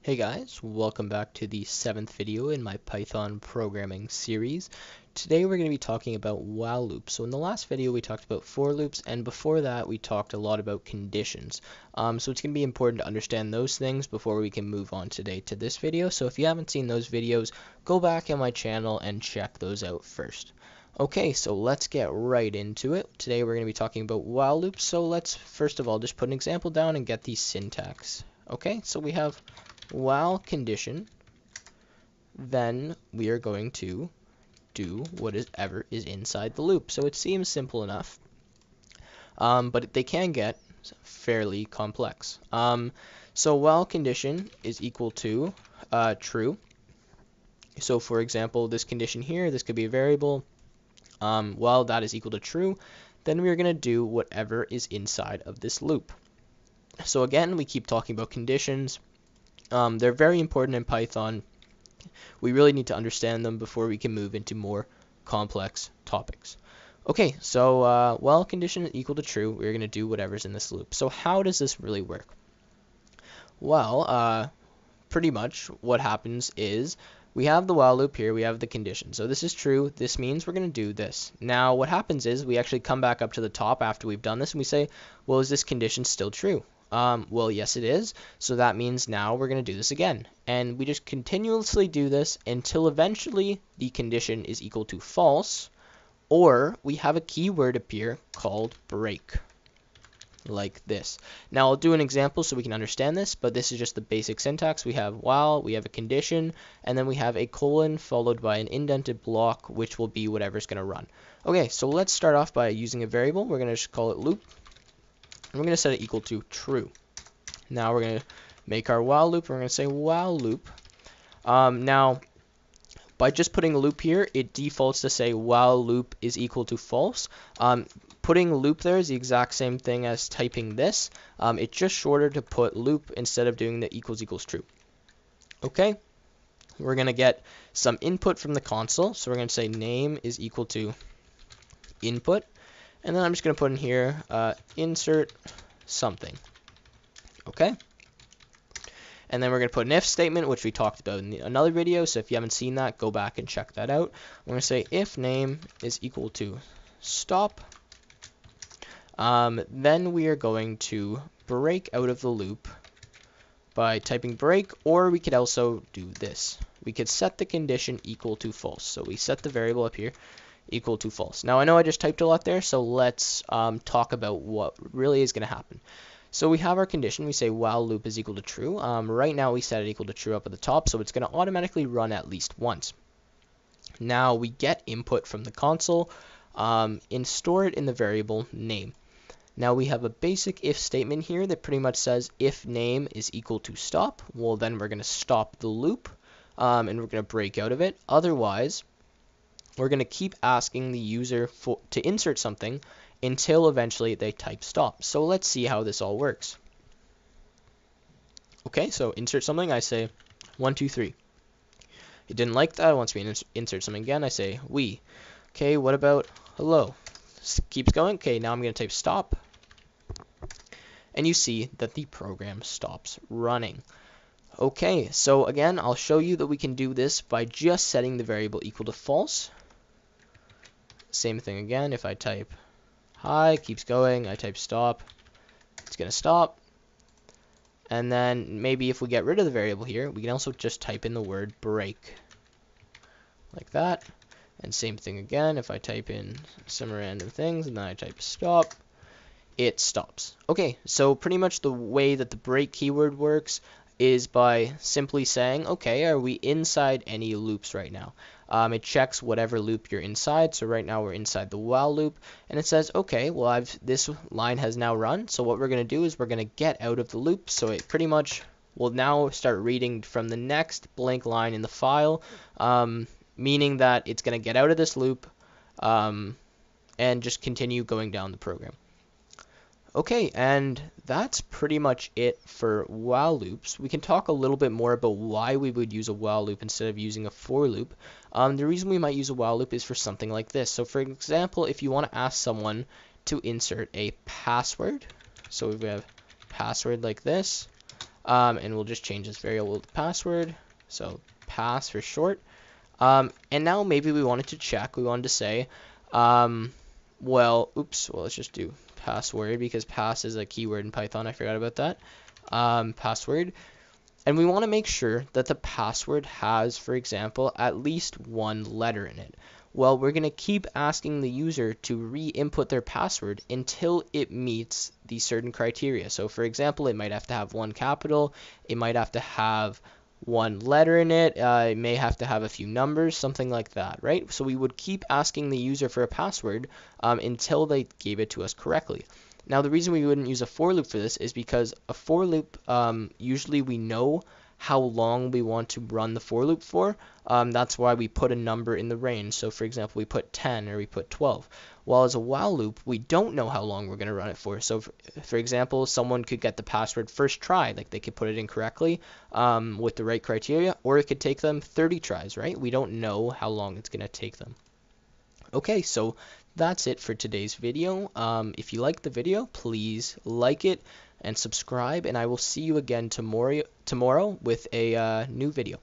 Hey guys, welcome back to the 7th video in my Python programming series. Today we're going to be talking about while loops. So in the last video we talked about for loops, and before that we talked a lot about conditions. So it's going to be important to understand those things before we can move on today to this video. So if you haven't seen those videos, go back on my channel and check those out first. Okay, so let's get right into it. Today we're going to be talking about while loops. So let's first of all just put an example down and get the syntax. Okay, so we have while condition, then we are going to do whatever is inside the loop. So it seems simple enough, but they can get fairly complex. So while condition is equal to true. So for example, this condition here, this could be a variable. While that is equal to true, then we're going to do whatever is inside of this loop. So again, we keep talking about conditions. They're very important in Python. We really need to understand them before we can move into more complex topics. Okay, so while condition is equal to true, we're going to do whatever's in this loop. So how does this really work? Well, pretty much what happens is we have the while loop here, we have the condition. So this is true, this means we're going to do this. Now what happens is we actually come back up to the top after we've done this and we say, well, is this condition still true? Well, yes, it is. So that means now we're going to do this again. And we just continuously do this until eventually the condition is equal to false, or we have a keyword appear called break, like this. Now I'll do an example so we can understand this, but this is just the basic syntax. We have while, we have a condition, and then we have a colon followed by an indented block, which will be whatever's going to run. Okay, so let's start off by using a variable. We're going to just call it loop. And we're going to set it equal to true. Now we're going to make our while loop. We're going to say while loop. Now, by just putting a loop here, it defaults to say while loop is equal to false. Putting loop there is the exact same thing as typing this. It's just shorter to put loop instead of doing the equals equals true. Okay, we're going to get some input from the console. So we're going to say name is equal to input. And then I'm just going to put in here insert something. Okay. And then we're going to put an if statement, which we talked about in another video. So if you haven't seen that, go back and check that out. I'm going to say if name is equal to stop. Then we are going to break out of the loop by typing break, or we could also do this. We could set the condition equal to false. So we set the variable up here equal to false. Now I know I just typed a lot there, so let's talk about what really is going to happen. So we have our condition. We say while loop is equal to true. Right now we set it equal to true up at the top, so it's going to automatically run at least once. Now we get input from the console and store it in the variable name. Now we have a basic if statement here that pretty much says if name is equal to stop, well then we're going to stop the loop and we're going to break out of it. Otherwise, we're going to keep asking the user to insert something until eventually they type stop. So let's see how this all works. Okay, so insert something, I say 1, 2, 3. It didn't like that, it wants me to insert something again, I say we. Okay, what about hello? Keeps going. Okay, now I'm going to type stop. And you see that the program stops running. Okay, so again, I'll show you that we can do this by just setting the variable equal to false. Same thing again, if I type hi, keeps going, I type stop, it's going to stop. And then maybe if we get rid of the variable here, we can also just type in the word break, like that. And same thing again, if I type in some random things and then I type stop, it stops. Okay, so pretty much the way that the break keyword works is by simply saying, okay, are we inside any loops right now? It checks whatever loop you're inside. So right now we're inside the while loop, and it says, okay, well this line has now run. So what we're going to do is we're going to get out of the loop. So it pretty much will now start reading from the next blank line in the file, meaning that it's going to get out of this loop and just continue going down the program. Okay, and that's pretty much it for while loops. We can talk a little bit more about why we would use a while loop instead of using a for loop. The reason we might use a while loop is for something like this. So for example, if you want to ask someone to insert a password, so we have password like this, and we'll just change this variable to password, so pass for short. And now maybe we wanted to check, we wanted to say, well, let's just do password because pass is a keyword in Python. I forgot about that. Password. And we want to make sure that the password has, for example, at least one letter in it. Well, we're going to keep asking the user to re-input their password until it meets the certain criteria. So for example, it might have to have one capital, it might have to have one letter in it, it may have to have a few numbers, something like that, right? So we would keep asking the user for a password until they gave it to us correctly. Now, the reason we wouldn't use a for loop for this is because a for loop, usually we know how long we want to run the for loop for. That's why we put a number in the range. So for example, we put 10 or we put 12. While as a while loop, we don't know how long we're going to run it for. So for example, someone could get the password first try, like they could put it in correctly with the right criteria, or it could take them 30 tries, right? We don't know how long it's going to take them. Okay, so that's it for today's video. If you liked the video, please like it and subscribe, and I will see you again tomorrow with a new video.